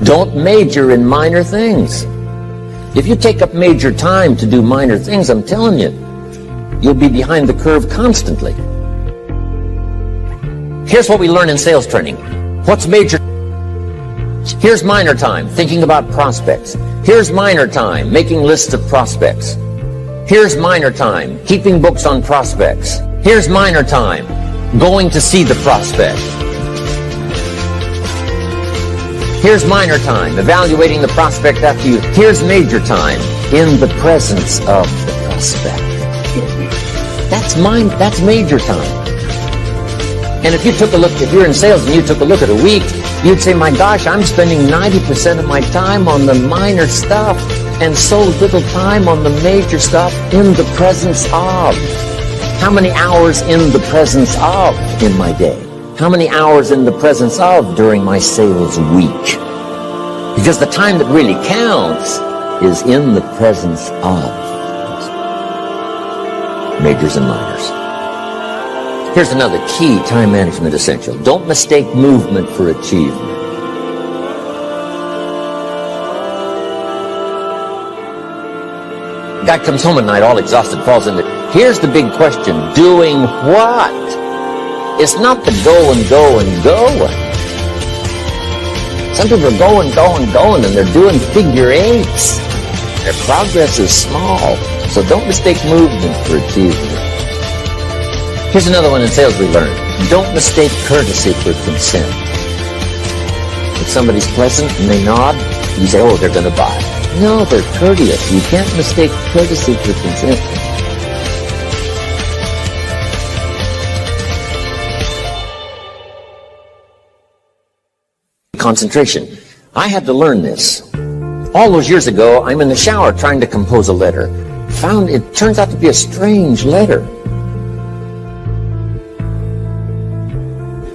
Don't major in minor things. If you take up major time to do minor things, I'm telling you, you'll be behind the curve constantly. Here's what we learn in sales training. What's major? Here's minor time, thinking about prospects. Here's minor time, making lists of prospects. Here's minor time, keeping books on prospects. Here's minor time, going to see the prospect. Here's minor time, evaluating the prospect after you. Here's major time, in the presence of the prospect. That's major time. And if you took a look, if you're in sales and you took a look at a week, you'd say, my gosh, I'm spending 90% of my time on the minor stuff and so little time on the major stuff in the presence of. How many hours in the presence of in my day? How many hours in the presence of during my sales week? Because the time that really counts is in the presence of. Majors and minors. Here's another key time management essential. Don't mistake movement for achievement. Guy comes home at night all exhausted, falls into. Here's the big question. Doing what? It's not the go and go and go. Some people are going, and they're doing figure eights. Their progress is small. So don't mistake movement for achievement. Here's another one in sales we learned. Don't mistake courtesy for consent. If somebody's pleasant and they nod, you say, oh, they're going to buy. No, they're courteous. You can't mistake courtesy for consent. Concentration. I had to learn this. All those years ago, I'm in the shower trying to compose a letter. Found it turns out to be a strange letter.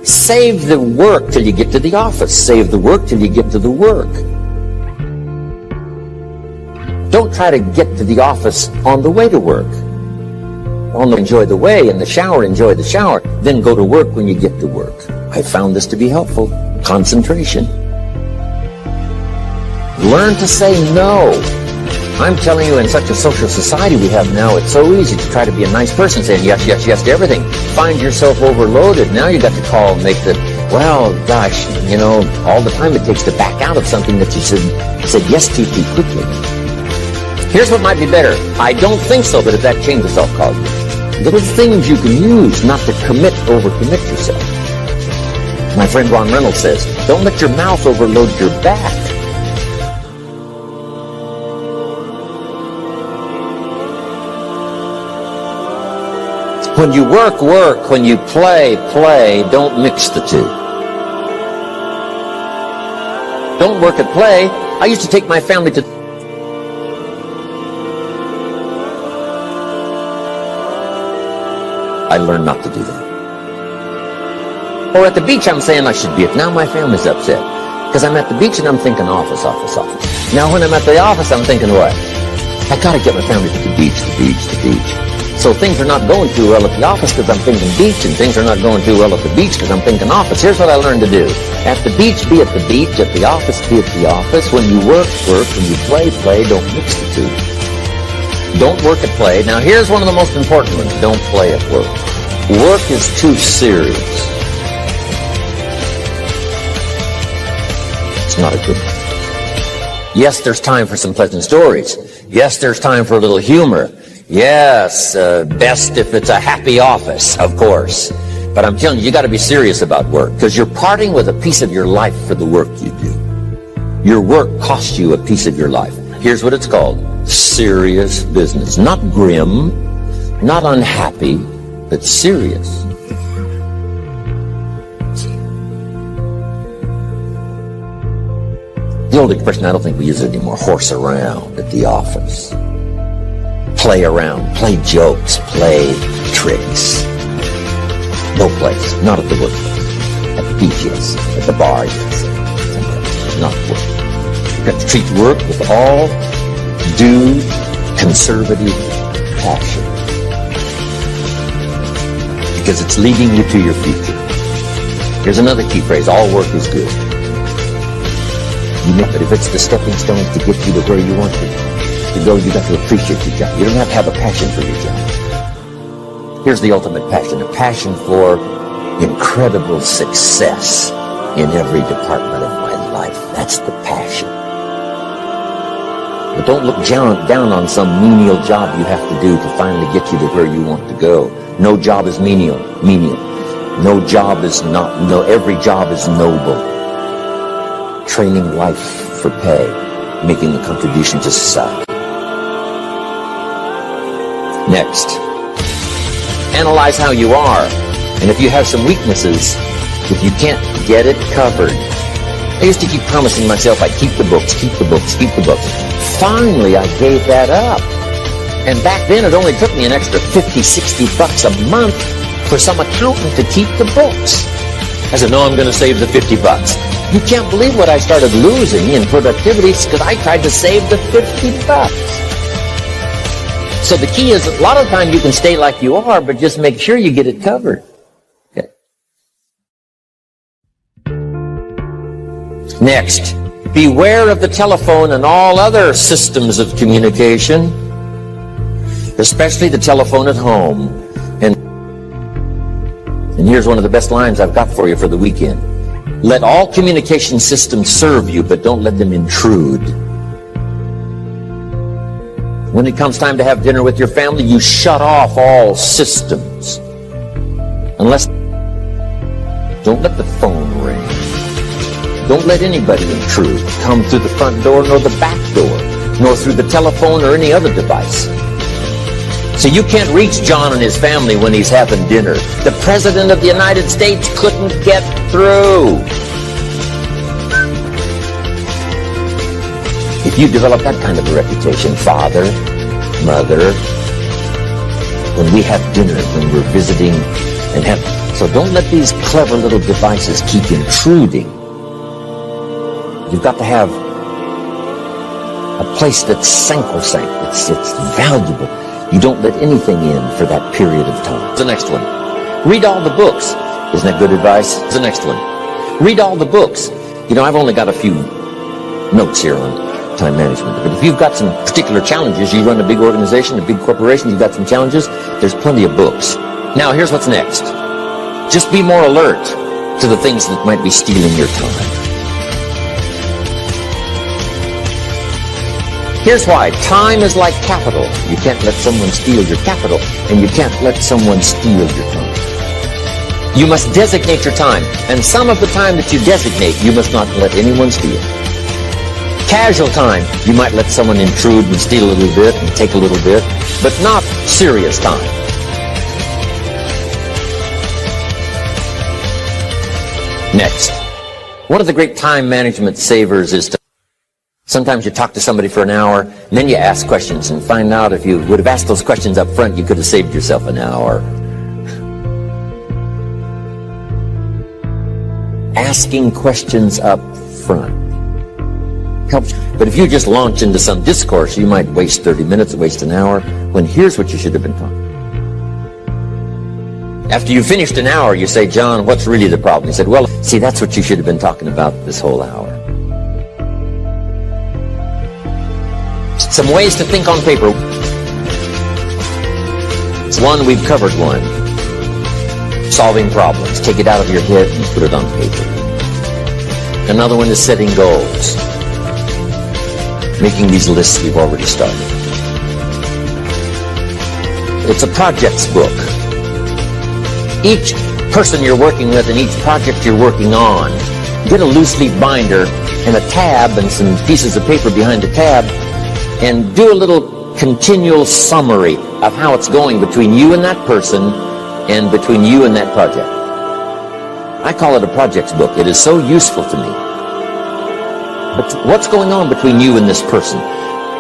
Save the work till you get to the office. Save the work till you get to the work. Don't try to get to the office on the way to work. Enjoy the way, in the shower, enjoy the shower. Then go to work when you get to work. I found this to be helpful. Concentration. Learn to say no. I'm telling you, in such a social society we have now, it's so easy to try to be a nice person, saying yes, yes, yes to everything. Find yourself overloaded. Now you got to call and make the, well, gosh, you know, all the time it takes to back out of something that you said yes to too quickly. Here's what might be better. I don't think so, but if that changes, I'll call you. Little things you can use not to overcommit yourself. My friend Rohn Reynolds says, don't let your mouth overload your back. When you work, work. When you play, play. Don't mix the two. Don't work and play. I used to take my family to... I learned not to do that. Or at the beach, I'm saying I should be. Now my family's upset. Because I'm at the beach and I'm thinking office, office, office. Now when I'm at the office, I'm thinking what? I gotta get my family to the beach, the beach, the beach. So things are not going too well at the office because I'm thinking beach, and things are not going too well at the beach because I'm thinking office. Here's what I learned to do. At the beach, be at the beach. At the office, be at the office. When you work, work. When you play, play. Don't mix the two. Don't work at play. Now here's one of the most important ones. Don't play at work. Work is too serious. It's not a good one. Yes, there's time for some pleasant stories. Yes, there's time for a little humor. Yes, best if it's a happy office, of course. But I'm telling you, you got to be serious about work, because you're parting with a piece of your life for the work you do. Your work costs you a piece of your life. Here's what it's called. Serious business. Not grim, not unhappy, but serious. The old expression, I don't think we use it anymore, horse around at the office. Play around, play jokes, play tricks. No place, not at the workplace. At the beach, yes. At the bar, yes. Not at work. You've got to treat work with all due conservative passion, because it's leading you to your future. Here's another key phrase. All work is good. But if it's the stepping stones to get you to where you want to go, you got to appreciate your job. You don't have to have a passion for your job. Here's the ultimate passion, a passion for incredible success in every department of my life. That's the passion. But don't look down on some menial job you have to do to finally get you to where you want to go. No job is menial. No job is every job is noble. Training life for pay, making a contribution to society. Next, analyze how you are. And if you have some weaknesses, if you can't get it covered. I used to keep promising myself I'd keep the books. Finally, I gave that up. And back then, it only took me an extra $50-60 a month for some accountant to keep the books. I said, no, I'm going to save the $50. You can't believe what I started losing in productivity because I tried to save the $50. So the key is, a lot of times you can stay like you are, but just make sure you get it covered. Okay. Next, beware of the telephone and all other systems of communication, especially the telephone at home. And here's one of the best lines I've got for you for the weekend. Let all communication systems serve you, but don't let them intrude. When it comes time to have dinner with your family, you shut off all systems. Don't let the phone ring. Don't let anybody intrude, come through the front door nor the back door, nor through the telephone or any other device. So you can't reach John and his family when he's having dinner. The President of the United States couldn't get through. If you develop that kind of a reputation, father, mother, when we have dinner, when we're visiting, so don't let these clever little devices keep intruding. You've got to have a place that's sacrosanct, it's valuable. You don't let anything in for that period of time. The next one. Read all the books. Isn't that good advice? The next one. Read all the books. You know, I've only got a few notes here on time management. But if you've got some particular challenges, you run a big organization, a big corporation, you've got some challenges, there's plenty of books. Now, here's what's next. Just be more alert to the things that might be stealing your time. Here's why. Time is like capital. You can't let someone steal your capital, and you can't let someone steal your time. You must designate your time, and some of the time that you designate, you must not let anyone steal. Casual time, you might let someone intrude and steal a little bit and take a little bit, but not serious time. Next, one of the great time management savers is to sometimes you talk to somebody for an hour, and then you ask questions and find out if you would have asked those questions up front, you could have saved yourself an hour. Asking questions up front helps. But if you just launch into some discourse, you might waste 30 minutes, waste an hour, when here's what you should have been talking. After you finished an hour, you say, John, what's really the problem? He said, well, see, that's what you should have been talking about this whole hour. Some ways to think on paper. One, we've covered one. Solving problems. Take it out of your head and put it on paper. Another one is setting goals. Making these lists we've already started. It's a projects book. Each person you're working with and each project you're working on, get a loose leaf binder and a tab and some pieces of paper behind the tab, and do a little continual summary of how it's going between you and that person and between you and that project. I call it a projects book. It is so useful to me. But what's going on between you and this person?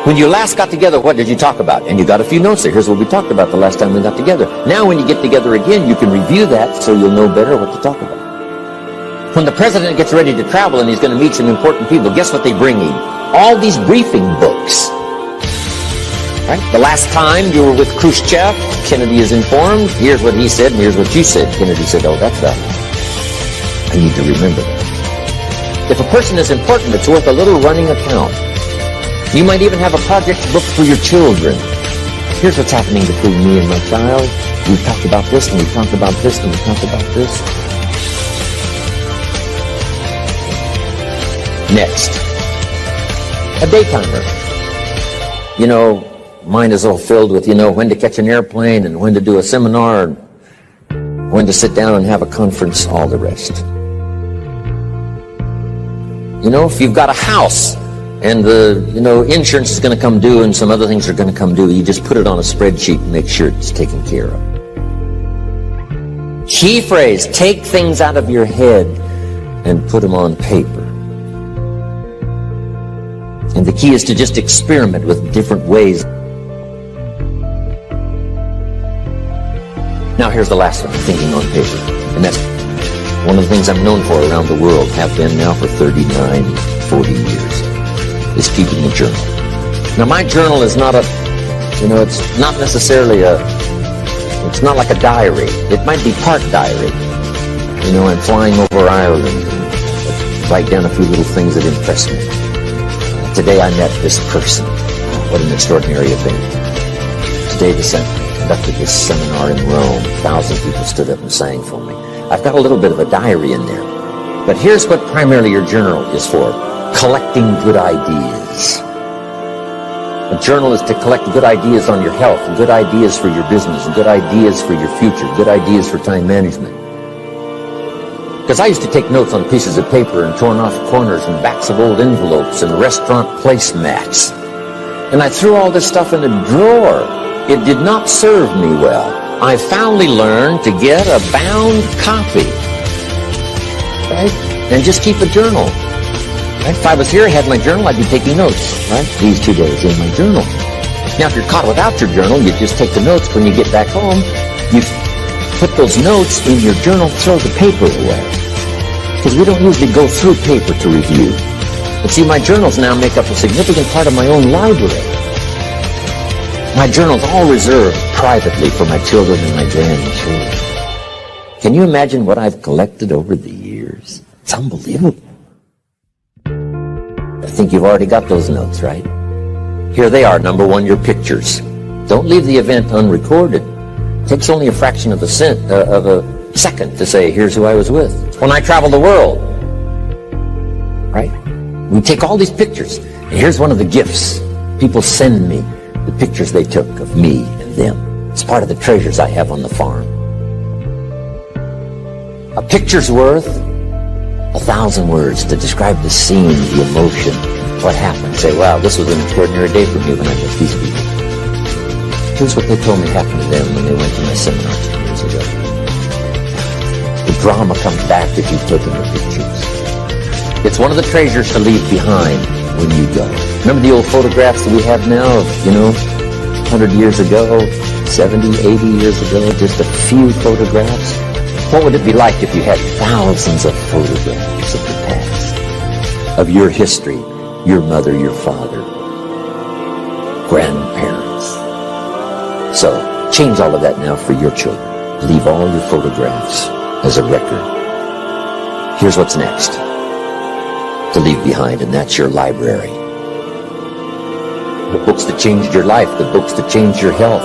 When you last got together, what did you talk about? And you got a few notes there. Here's what we talked about the last time we got together. Now when you get together again, you can review that so you'll know better what to talk about. When the president gets ready to travel and he's going to meet some important people, guess what they bring him? All these briefing books. Right? The last time you were with Khrushchev, Kennedy is informed. Here's what he said and here's what you said. Kennedy said, oh, that's right. I need to remember that. If a person is important, it's worth a little running account. You might even have a project book for your children. Here's what's happening between me and my child. We've talked about this, and we've talked about this, and we've talked about this. Next, a day timer. You know, mine is all filled with, when to catch an airplane and when to do a seminar and when to sit down and have a conference, all the rest. If you've got a house and the, insurance is going to come due and some other things are going to come due, you just put it on a spreadsheet and make sure it's taken care of. Key phrase, take things out of your head and put them on paper. And the key is to just experiment with different ways. Now here's the last one, thinking on paper. And that's one of the things I'm known for around the world, have been now for 39, 40 years, is keeping a journal. Now my journal is not it's not necessarily it's not like a diary. It might be part diary. I'm flying over Ireland and write down a few little things that impress me. Today I met this person. What an extraordinary event. Today conducted this seminar in Rome. 1,000 people stood up and sang for me. I've got a little bit of a diary in there. But here's what primarily your journal is for. Collecting good ideas. A journal is to collect good ideas on your health, good ideas for your business, good ideas for your future, good ideas for time management. Because I used to take notes on pieces of paper and torn off corners and backs of old envelopes and restaurant placemats. And I threw all this stuff in a drawer. It did not serve me well. I finally learned to get a bound copy, right? And just keep a journal. Right? If I was here, I had my journal, I'd be taking notes, right? These 2 days in my journal. Now, if you're caught without your journal, you just take the notes. When you get back home, you put those notes in your journal, throw the paper away. Because we don't usually go through paper to review. But see, my journals now make up a significant part of my own library. My journal's all reserved privately for my children and my grandchildren. Can you imagine what I've collected over the years? It's unbelievable. I think you've already got those notes, right? Here they are. Number one, your pictures. Don't leave the event unrecorded. It takes only a fraction of a second to say, here's who I was with. When I travel the world, right? We take all these pictures. And here's one of the gifts. People send me the pictures they took of me and them. It's part of the treasures I have on the farm. A picture's worth 1,000 words to describe the scene, the emotion, what happened. Say, wow, this was an extraordinary day for me when I met these people. Here's what they told me happened to them when they went to my seminar 10 years ago. The drama comes back if you've taken the pictures. It's one of the treasures to leave behind when you go. Remember the old photographs that we have now of, 100 years ago, 70, 80 years ago, just a few photographs? What would it be like if you had thousands of photographs of the past, of your history, your mother, your father, grandparents? So, change all of that now for your children. Leave all your photographs as a record. Here's what's next to leave behind, and that's your library. The books that changed your life, the books that changed your health,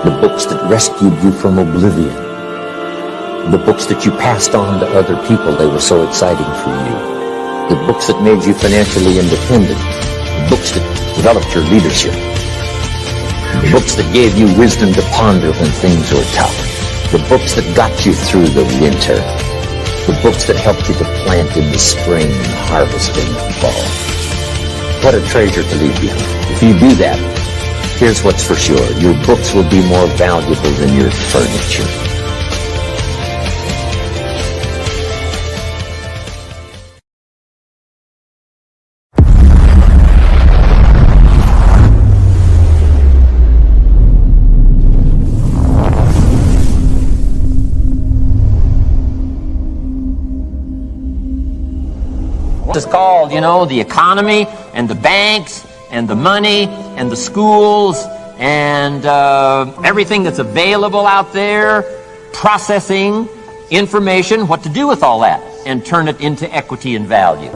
the books that rescued you from oblivion, the books that you passed on to other people, they were so exciting for you, the books that made you financially independent, the books that developed your leadership, the books that gave you wisdom to ponder when things were tough, the books that got you through the winter, the books that helped you to plant in the spring and harvest in the fall. What a treasure to leave behind. If you do that, here's what's for sure. Your books will be more valuable than your furniture. It's called, the economy and the banks and the money and the schools and everything that's available out there, processing information, what to do with all that and turn it into equity and value.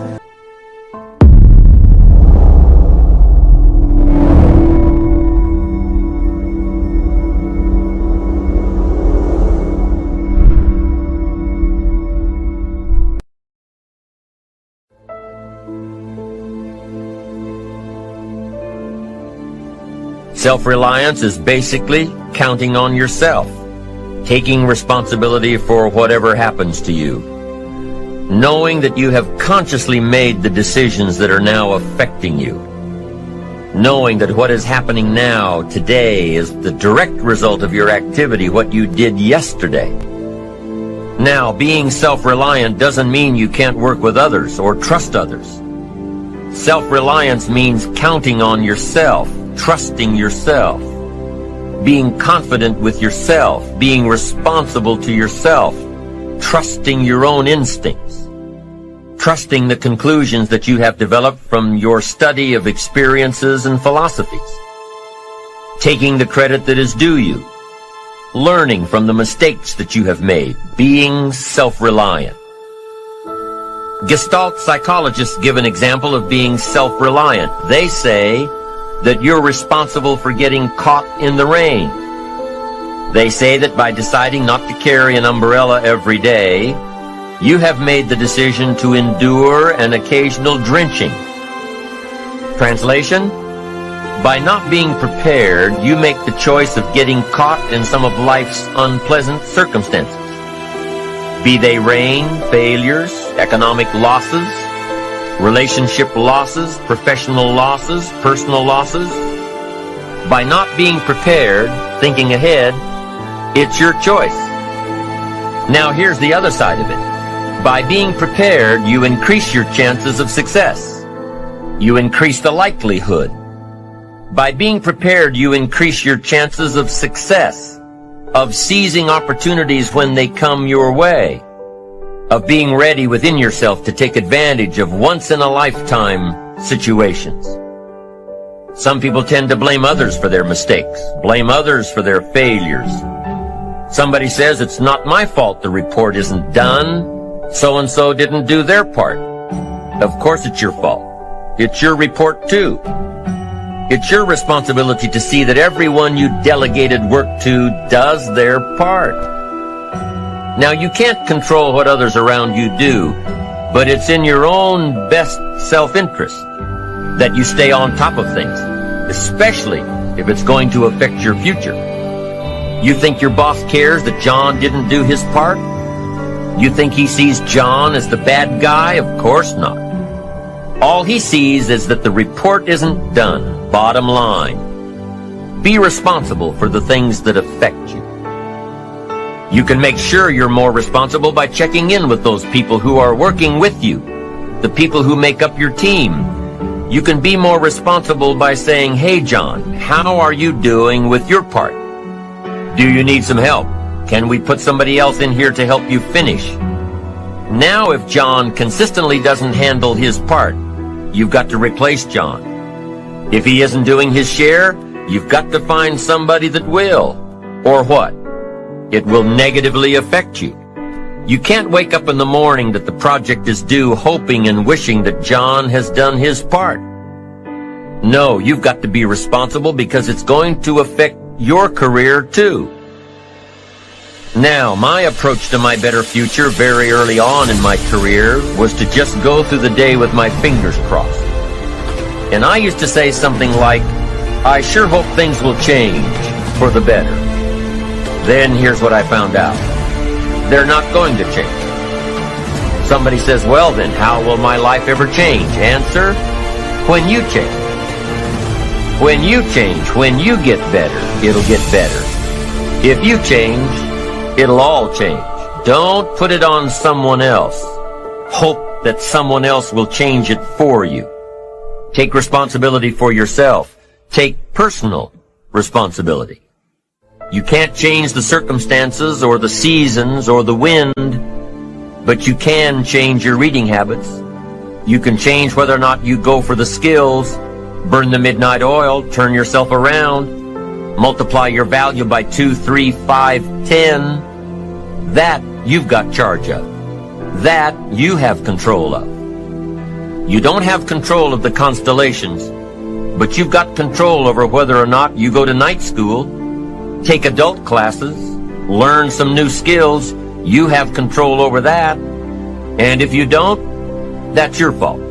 Self-reliance is basically counting on yourself, taking responsibility for whatever happens to you, knowing that you have consciously made the decisions that are now affecting you, knowing that what is happening now, today, is the direct result of your activity, what you did yesterday. Now, being self-reliant doesn't mean you can't work with others or trust others. Self-reliance means counting on yourself, trusting yourself, being confident with yourself, being responsible to yourself, trusting your own instincts, trusting the conclusions that you have developed from your study of experiences and philosophies, taking the credit that is due you, learning from the mistakes that you have made, being self-reliant. Gestalt psychologists give an example of being self-reliant. They say that you're responsible for getting caught in the rain. They say that by deciding not to carry an umbrella every day, you have made the decision to endure an occasional drenching. Translation? By not being prepared, you make the choice of getting caught in some of life's unpleasant circumstances. Be they rain, failures, economic losses, relationship losses, professional losses, personal losses. By not being prepared, thinking ahead, it's your choice. Now here's the other side of it. By being prepared, you increase your chances of success. You increase the likelihood. By being prepared, you increase your chances of success, of seizing opportunities when they come your way, of being ready within yourself to take advantage of once-in-a-lifetime situations. Some people tend to blame others for their mistakes, blame others for their failures. Somebody says, it's not my fault the report isn't done, so-and-so didn't do their part. Of course it's your fault. It's your report too. It's your responsibility to see that everyone you delegated work to does their part. Now, you can't control what others around you do, but it's in your own best self-interest that you stay on top of things, especially if it's going to affect your future. You think your boss cares that John didn't do his part? You think he sees John as the bad guy? Of course not. All he sees is that the report isn't done. Bottom line, be responsible for the things that affect you. You can make sure you're more responsible by checking in with those people who are working with you, the people who make up your team. You can be more responsible by saying, hey John, how are you doing with your part? Do you need some help? Can we put somebody else in here to help you finish? Now if John consistently doesn't handle his part, you've got to replace John. If he isn't doing his share, you've got to find somebody that will. Or what? It will negatively affect you. You can't wake up in the morning that the project is due hoping and wishing that John has done his part. No, you've got to be responsible because it's going to affect your career too. Now, my approach to my better future very early on in my career was to just go through the day with my fingers crossed. And I used to say something like, I sure hope things will change for the better. Then here's what I found out. They're not going to change. Somebody says, well then, how will my life ever change? Answer, when you change. When you change, when you get better, it'll get better. If you change, it'll all change. Don't put it on someone else. Hope that someone else will change it for you. Take responsibility for yourself. Take personal responsibility. You can't change the circumstances or the seasons or the wind, but you can change your reading habits. You can change whether or not you go for the skills, burn the midnight oil, turn yourself around, multiply your value by 2, 3, 5, 10. That you've got charge of. That you have control of. You don't have control of the constellations, but you've got control over whether or not you go to night school, take adult classes, learn some new skills. You have control over that. And if you don't, that's your fault.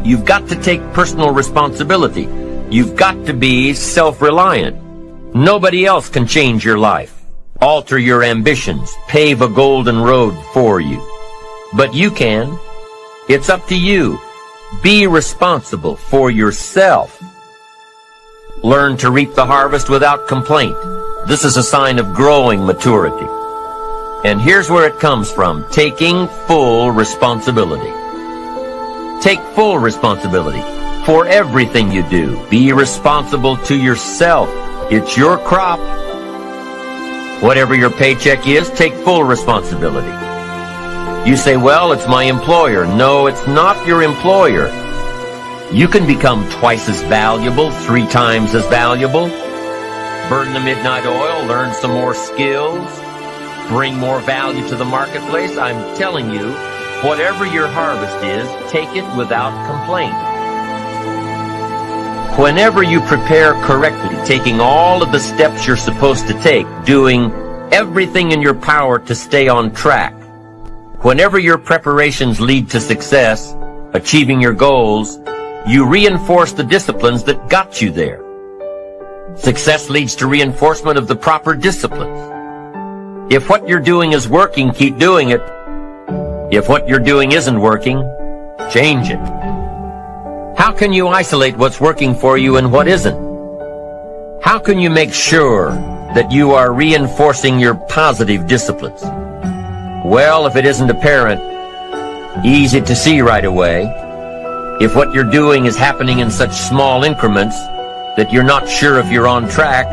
You've got to take personal responsibility. You've got to be self-reliant. Nobody else can change your life, alter your ambitions, pave a golden road for you. But you can. It's up to you. Be responsible for yourself. Learn to reap the harvest without complaint. This is a sign of growing maturity. And here's where it comes from: taking full responsibility. Take full responsibility for everything you do. Be responsible to yourself. It's your crop. Whatever your paycheck is, take full responsibility. You say, well, it's my employer. No, it's not your employer. You can become twice as valuable, 3 times as valuable. Burn the midnight oil, learn some more skills, bring more value to the marketplace. I'm telling you, whatever your harvest is, take it without complaint. Whenever you prepare correctly, taking all of the steps you're supposed to take, doing everything in your power to stay on track, whenever your preparations lead to success, achieving your goals, you reinforce the disciplines that got you there. Success leads to reinforcement of the proper disciplines. If what you're doing is working, keep doing it. If what you're doing isn't working, change it. How can you isolate what's working for you and what isn't? How can you make sure that you are reinforcing your positive disciplines? Well, if it isn't apparent, easy to see right away, if what you're doing is happening in such small increments that you're not sure if you're on track,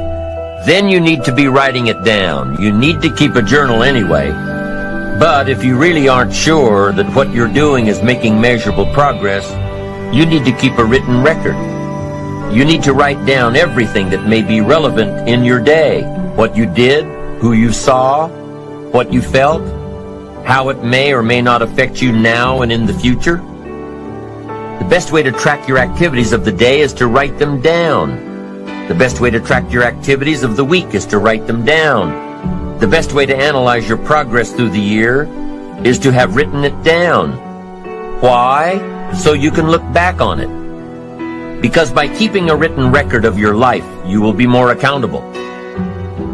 then you need to be writing it down. You need to keep a journal anyway. But if you really aren't sure that what you're doing is making measurable progress, you need to keep a written record. You need to write down everything that may be relevant in your day. What you did, who you saw, what you felt, how it may or may not affect you now and in the future. The best way to track your activities of the day is to write them down. The best way to track your activities of the week is to write them down. The best way to analyze your progress through the year is to have written it down. Why? So you can look back on it. Because by keeping a written record of your life, you will be more accountable.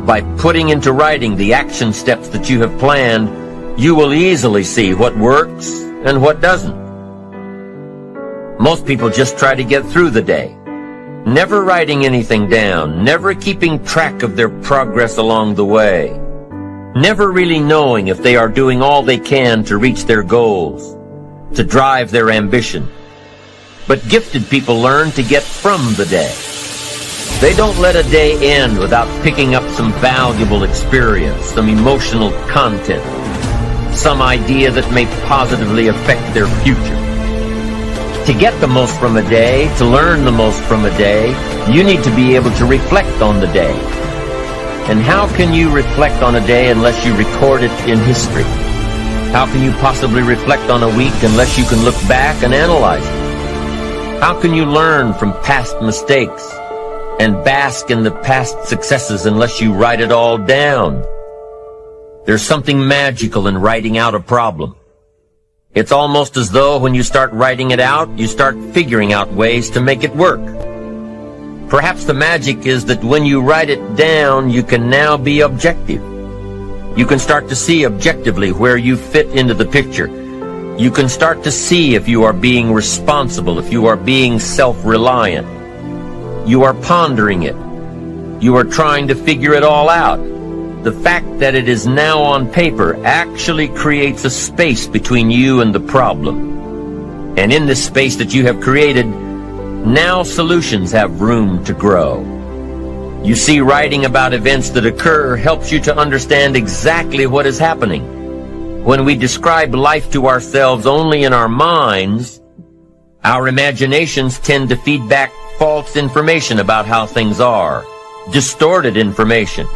By putting into writing the action steps that you have planned, you will easily see what works and what doesn't. Most people just try to get through the day, never writing anything down, never keeping track of their progress along the way, never really knowing if they are doing all they can to reach their goals, to drive their ambition. But gifted people learn to get from the day. They don't let a day end without picking up some valuable experience, some emotional content, some idea that may positively affect their future. To get the most from a day, to learn the most from a day, you need to be able to reflect on the day. And how can you reflect on a day unless you record it in history? How can you possibly reflect on a week unless you can look back and analyze it? How can you learn from past mistakes and bask in the past successes unless you write it all down? There's something magical in writing out a problem. It's almost as though when you start writing it out, you start figuring out ways to make it work. Perhaps the magic is that when you write it down, you can now be objective. You can start to see objectively where you fit into the picture. You can start to see if you are being responsible, if you are being self-reliant. You are pondering it. You are trying to figure it all out. The fact that it is now on paper actually creates a space between you and the problem. And in this space that you have created, now solutions have room to grow. You see, writing about events that occur helps you to understand exactly what is happening. When we describe life to ourselves only in our minds, our imaginations tend to feed back false information about how things are, distorted information.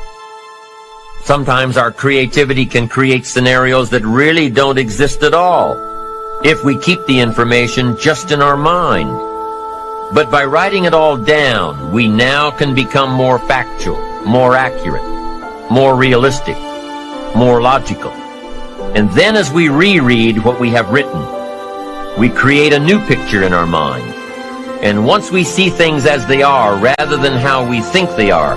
Sometimes our creativity can create scenarios that really don't exist at all, if we keep the information just in our mind. But by writing it all down, we now can become more factual, more accurate, more realistic, more logical. And then as we reread what we have written, we create a new picture in our mind. And once we see things as they are rather than how we think they are,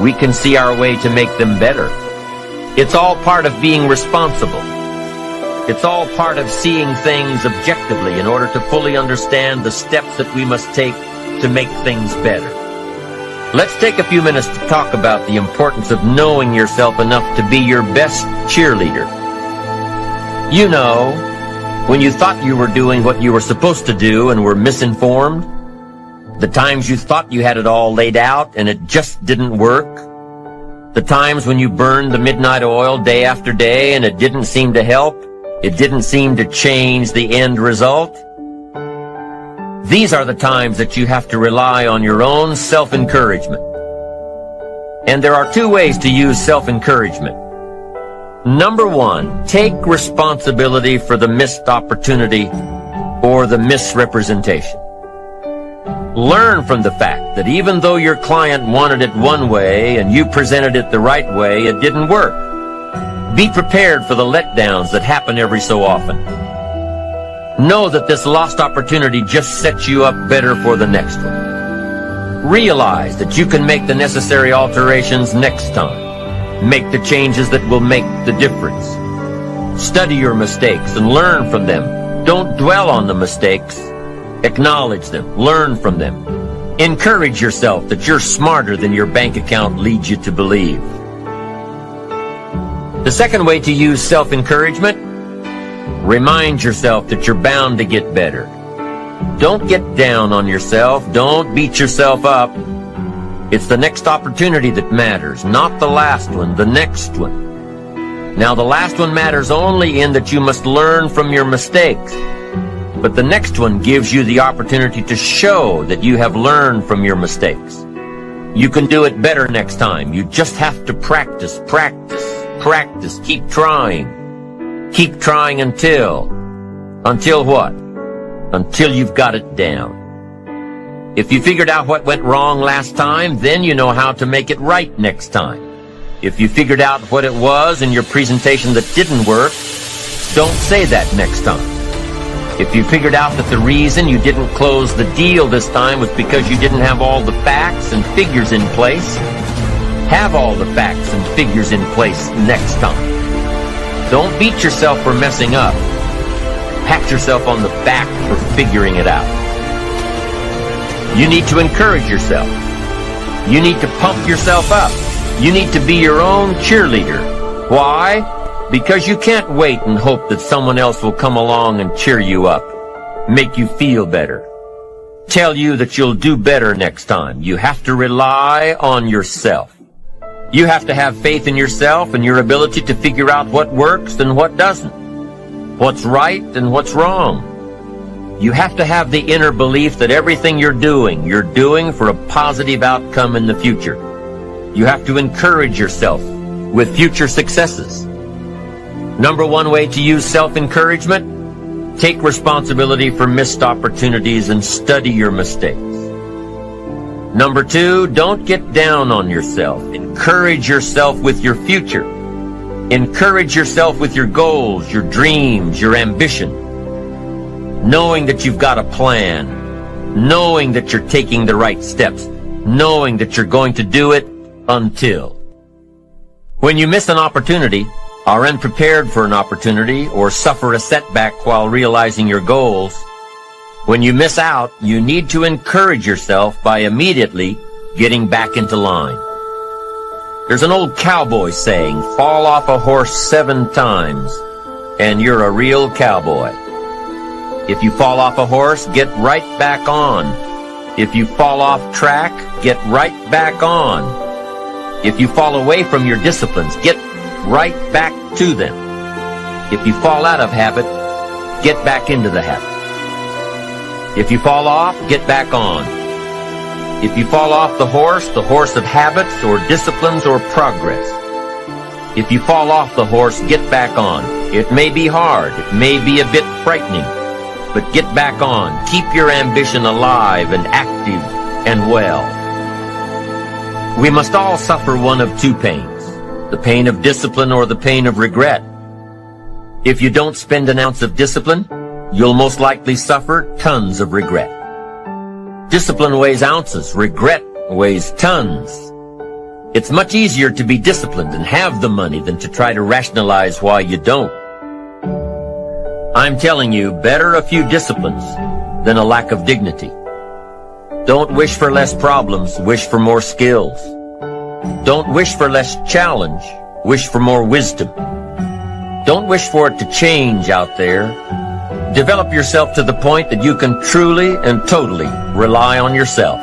we can see our way to make them better. It's all part of being responsible. It's all part of seeing things objectively in order to fully understand the steps that we must take to make things better. Let's take a few minutes to talk about the importance of knowing yourself enough to be your best cheerleader. You know, when you thought you were doing what you were supposed to do and were misinformed, the times you thought you had it all laid out and it just didn't work, the times when you burned the midnight oil day after day and it didn't seem to help, it didn't seem to change the end result. These are the times that you have to rely on your own self-encouragement. And there are two ways to use self-encouragement. Number one, take responsibility for the missed opportunity or the misrepresentation. Learn from the fact that even though your client wanted it one way and you presented it the right way, it didn't work. Be prepared for the letdowns that happen every so often. Know that this lost opportunity just sets you up better for the next one. Realize that you can make the necessary alterations next time. Make the changes that will make the difference. Study your mistakes and learn from them. Don't dwell on the mistakes. Acknowledge them. Learn from them. Encourage yourself that you're smarter than your bank account leads you to believe. The second way to use self-encouragement, remind yourself that you're bound to get better. Don't get down on yourself. Don't beat yourself up. It's the next opportunity that matters, not the last one, the next one. Now, the last one matters only in that you must learn from your mistakes. But the next one gives you the opportunity to show that you have learned from your mistakes. You can do it better next time. You just have to practice, practice, practice. Keep trying. Keep trying until what? Until you've got it down. If you figured out what went wrong last time, then you know how to make it right next time. If you figured out what it was in your presentation that didn't work, don't say that next time. If you figured out that the reason you didn't close the deal this time was because you didn't have all the facts and figures in place, have all the facts and figures in place next time. Don't beat yourself for messing up. Pat yourself on the back for figuring it out. You need to encourage yourself. You need to pump yourself up. You need to be your own cheerleader. Why? Because you can't wait and hope that someone else will come along and cheer you up, make you feel better, tell you that you'll do better next time. You have to rely on yourself. You have to have faith in yourself and your ability to figure out what works and what doesn't, what's right and what's wrong. You have to have the inner belief that everything you're doing for a positive outcome in the future. You have to encourage yourself with future successes. Number one way to use self-encouragement, take responsibility for missed opportunities and study your mistakes. Number two, don't get down on yourself. Encourage yourself with your future. Encourage yourself with your goals, your dreams, your ambition. Knowing that you've got a plan. Knowing that you're taking the right steps. Knowing that you're going to do it until. When you miss an opportunity, are unprepared for an opportunity, or suffer a setback while realizing your goals, when you miss out, you need to encourage yourself by immediately getting back into line. There's an old cowboy saying, fall off a horse 7 times, and you're a real cowboy. If you fall off a horse, get right back on. If you fall off track, get right back on. If you fall away from your disciplines, get right back to them. If you fall out of habit, get back into the habit. If you fall off, get back on. If you fall off the horse of habits or disciplines or progress. If you fall off the horse, get back on. It may be hard, it may be a bit frightening, but get back on. Keep your ambition alive and active and well. We must all suffer one of two pains. The pain of discipline or the pain of regret. If you don't spend an ounce of discipline, you'll most likely suffer tons of regret. Discipline weighs ounces. Regret weighs tons. It's much easier to be disciplined and have the money than to try to rationalize why you don't. I'm telling you, better a few disciplines than a lack of dignity. Don't wish for less problems, wish for more skills. Don't wish for less challenge, wish for more wisdom. Don't wish for it to change out there. Develop yourself to the point that you can truly and totally rely on yourself.